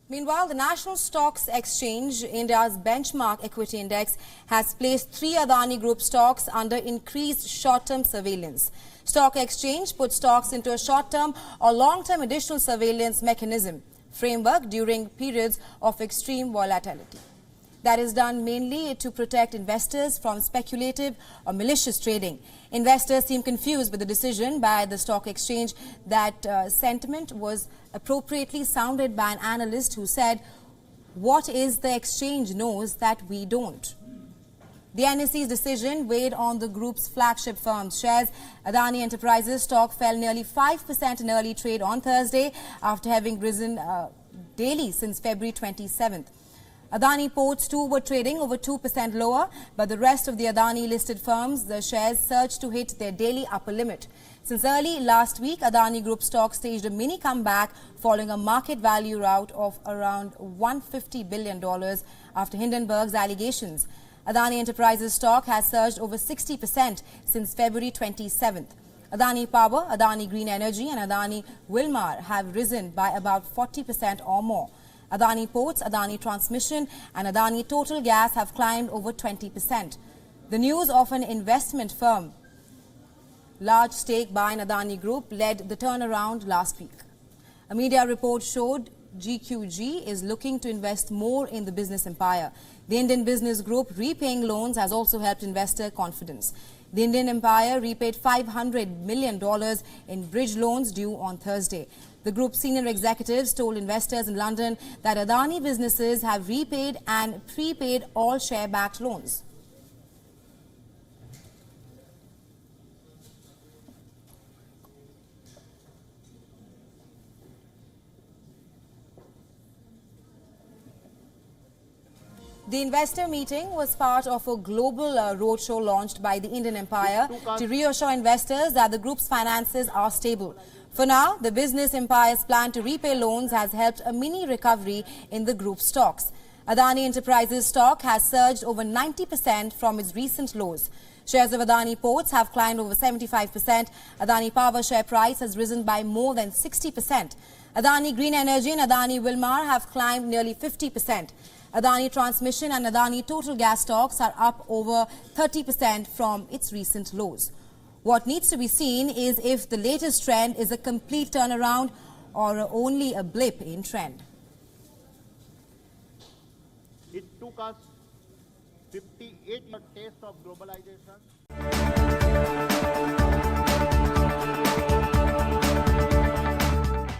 Meanwhile, the National Stocks Exchange, India's benchmark equity index, has placed 3 Adani Group stocks under increased short-term surveillance. Stock Exchange put stocks into a short-term or long-term additional surveillance mechanism framework during periods of extreme volatility. That is done mainly to protect investors from speculative or malicious trading. Investors seem confused with the decision by the stock exchange. That sentiment was appropriately sounded by an analyst who said, "What is the exchange knows that we don't?" The NSE's decision weighed on the group's flagship firms' shares. Adani Enterprises stock fell nearly 5% in early trade on Thursday after having risen daily since February 27th. Adani Ports too were trading over 2% lower, but the rest of the Adani listed firms, the shares surged to hit their daily upper limit. Since early last week, Adani Group stock staged a mini comeback following a market value rout of around $150 billion after Hindenburg's allegations. Adani Enterprises stock has surged over 60% since February 27th. Adani Power, Adani Green Energy and Adani Wilmar have risen by about 40% or more. Adani Ports, Adani Transmission and Adani Total Gas have climbed over 20%. The news of an investment firm large stake buy in Adani Group led the turnaround last week. A media report showed GQG is looking to invest more in the business empire. The Indian business group repaying loans has also helped investor confidence. The Indian empire repaid $500 million in bridge loans due on Thursday. The group's senior executives told investors in London that Adani businesses have repaid and prepaid all share-backed loans. The investor meeting was part of a global roadshow launched by the Indian Empire to reassure investors that the group's finances are stable. For now, the business empire's plan to repay loans has helped a mini recovery in the group stocks. Adani Enterprises stock has surged over 90% from its recent lows. Shares of Adani Ports have climbed over 75%. Adani Power share price has risen by more than 60%. Adani Green Energy and Adani Wilmar have climbed nearly 50%. Adani Transmission and Adani Total Gas stocks are up over 30% from its recent lows. What needs to be seen is if the latest trend is a complete turnaround or only a blip in trend. It took us 58 years taste of globalization.